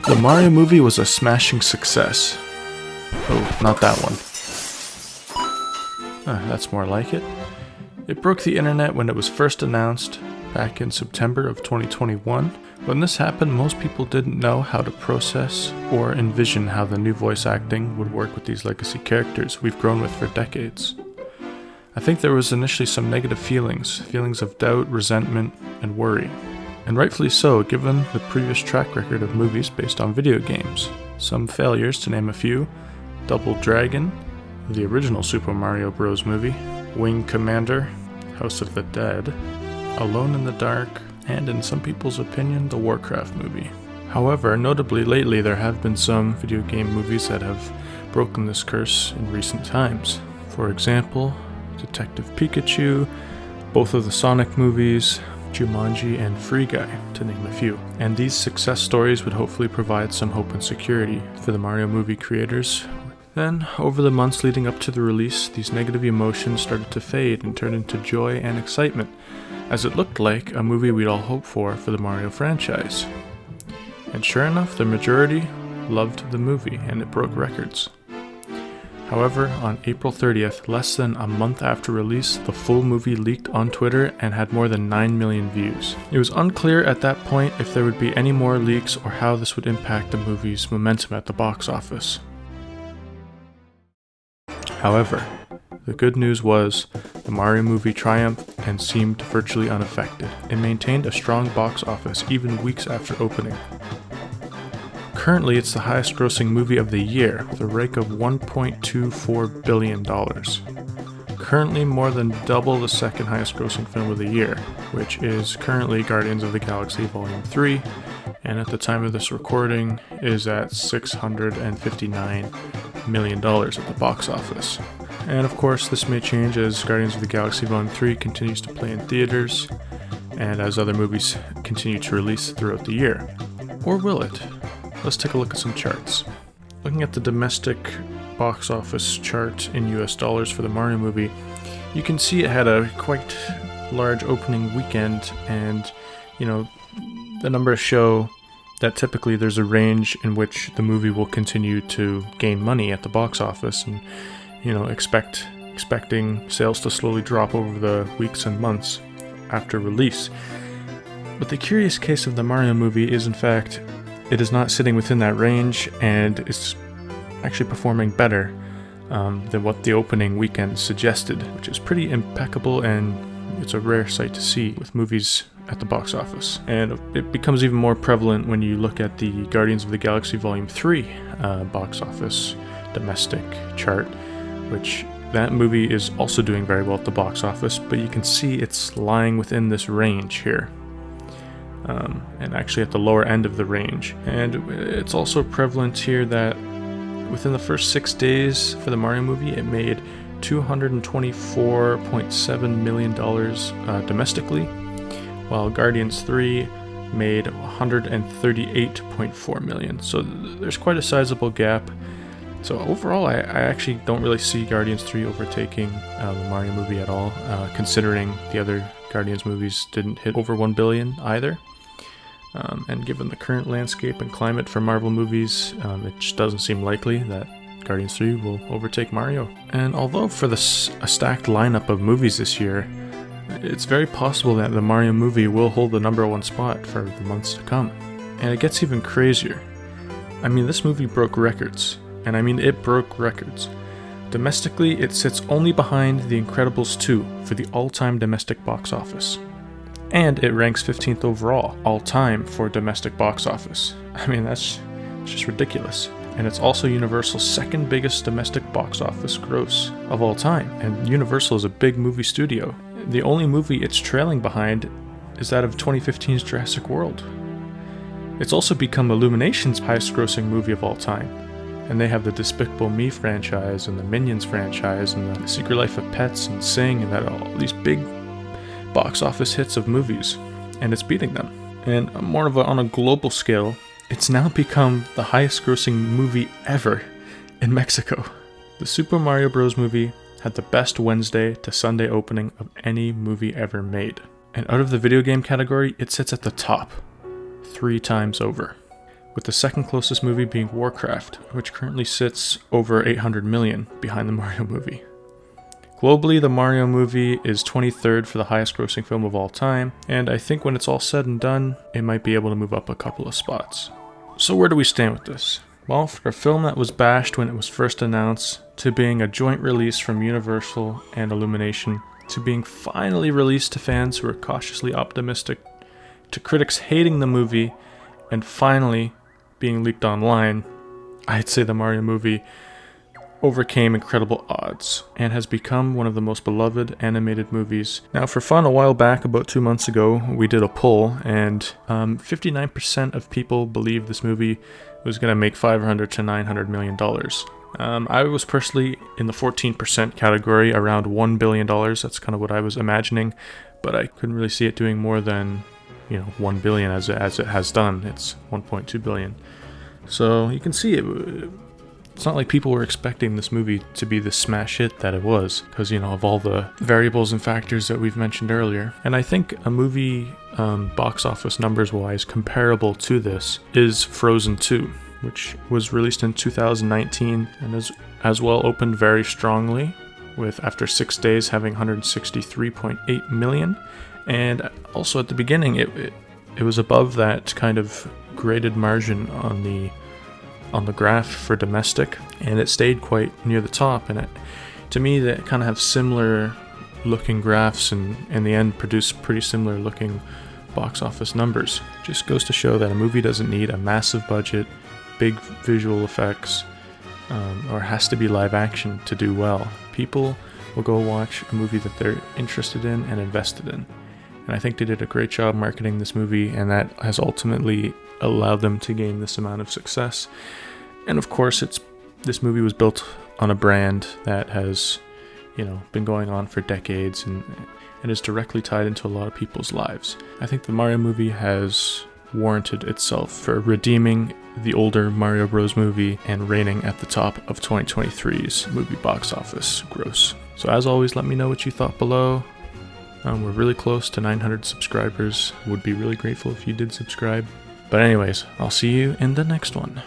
The Mario movie was a smashing success. Oh, not that one. That's more like it. It broke the internet when it was first announced back in September of 2021. When this happened, most people didn't know how to process or envision how the new voice acting would work with these legacy characters we've grown with for decades. I think there was initially some negative feelings of doubt, resentment, and worry. And rightfully so, given the previous track record of movies based on video games. Some failures, to name a few: Double Dragon, the original Super Mario Bros. Movie, Wing Commander, House of the Dead, Alone in the Dark, and in some people's opinion, the Warcraft movie. However, notably lately there have been some video game movies that have broken this curse in recent times. For example, Detective Pikachu, both of the Sonic movies, Jumanji, and Free Guy, to name a few. And these success stories would hopefully provide some hope and security for the Mario movie creators. Then, over the months leading up to the release, these negative emotions started to fade and turn into joy and excitement, as it looked like a movie we'd all hoped for the Mario franchise. And sure enough, the majority loved the movie, and it broke records. However, on April 30th, less than a month after release, the full movie leaked on Twitter and had more than 9 million views. It was unclear at that point if there would be any more leaks or how this would impact the movie's momentum at the box office. However, the good news was the Mario movie triumphed and seemed virtually unaffected. It maintained a strong box office even weeks after opening. Currently, it's the highest grossing movie of the year, with a rake of $1.24 billion. Currently more than double the second highest grossing film of the year, which is currently Guardians of the Galaxy Volume 3, and at the time of this recording is at $659 million at the box office. And of course, this may change as Guardians of the Galaxy Volume 3 continues to play in theaters, and as other movies continue to release throughout the year. Or will it? Let's take a look at some charts. Looking at the domestic box office chart in US dollars for the Mario movie, you can see it had a quite large opening weekend, and the numbers show that typically there's a range in which the movie will continue to gain money at the box office, and expecting sales to slowly drop over the weeks and months after release. But the curious case of the Mario movie is, in fact, it is not sitting within that range, and it's actually performing better than what the opening weekend suggested, which is pretty impeccable, and it's a rare sight to see with movies at the box office. And it becomes even more prevalent when you look at the Guardians of the Galaxy Volume 3 box office domestic chart, which that movie is also doing very well at the box office, but you can see it's lying within this range here. And actually at the lower end of the range. And it's also prevalent here that within the first 6 days for the Mario movie, it made $224.7 million domestically, while Guardians 3 made $138.4 million. So there's quite a sizable gap. So overall, I actually don't really see Guardians 3 overtaking the Mario movie at all, considering the other Guardians movies didn't hit over 1 billion either. And given the current landscape and climate for Marvel movies, it just doesn't seem likely that Guardians 3 will overtake Mario. And although for a stacked lineup of movies this year, it's very possible that the Mario movie will hold the #1 spot for the months to come. And it gets even crazier. I mean, this movie broke records. And I mean, it broke records. Domestically, it sits only behind The Incredibles 2 for the all-time domestic box office. And it ranks 15th overall, all-time for domestic box office. I mean, it's just ridiculous. And it's also Universal's second biggest domestic box office gross of all time. And Universal is a big movie studio. The only movie it's trailing behind is that of 2015's Jurassic World. It's also become Illumination's highest grossing movie of all time. And they have the Despicable Me franchise, and the Minions franchise, and the Secret Life of Pets, and Sing, and that all these big box office hits of movies, and it's beating them. And more of on a global scale, it's now become the highest grossing movie ever in Mexico. The Super Mario Bros. Movie had the best Wednesday to Sunday opening of any movie ever made. And out of the video game category, it sits at the top 3 times over. with the second closest movie being Warcraft, which currently sits over 800 million behind the Mario movie. Globally, the Mario movie is 23rd for the highest grossing film of all time, and I think when it's all said and done, it might be able to move up a couple of spots. So where do we stand with this? Well, for a film that was bashed when it was first announced, to being a joint release from Universal and Illumination, to being finally released to fans who are cautiously optimistic, to critics hating the movie, and finally being leaked online, I'd say the Mario movie overcame incredible odds and has become one of the most beloved animated movies. Now, for fun, a while back, about 2 months ago, we did a poll, and 59% of people believed this movie was going to make $500 to $900 million. I was personally in the 14% category, around $1 billion. That's kind of what I was imagining, but I couldn't really see it doing more than, $1 billion as it has done. It's $1.2 billion. So you can see it. It's not like people were expecting this movie to be the smash hit that it was, because, of all the variables and factors that we've mentioned earlier. And I think a movie, box office numbers-wise, comparable to this is Frozen 2, which was released in 2019 and as well opened very strongly, with after 6 days having 163.8 million. And also at the beginning, it was above that kind of graded margin on the graph for domestic, and it stayed quite near the top. And to me, they kind of have similar looking graphs, and in the end produce pretty similar looking box office numbers. Just goes to show that a movie doesn't need a massive budget, big visual effects, or has to be live action to do well. People will go watch a movie that they're interested in and invested in. And I think they did a great job marketing this movie, and that has ultimately allowed them to gain this amount of success. And of course, this movie was built on a brand that has, been going on for decades and is directly tied into a lot of people's lives. I think the Mario movie has warranted itself for redeeming the older Mario Bros. Movie and reigning at the top of 2023's movie box office gross. So as always, let me know what you thought below. We're really close to 900 subscribers. Would be really grateful if you did subscribe. But anyways, I'll see you in the next one.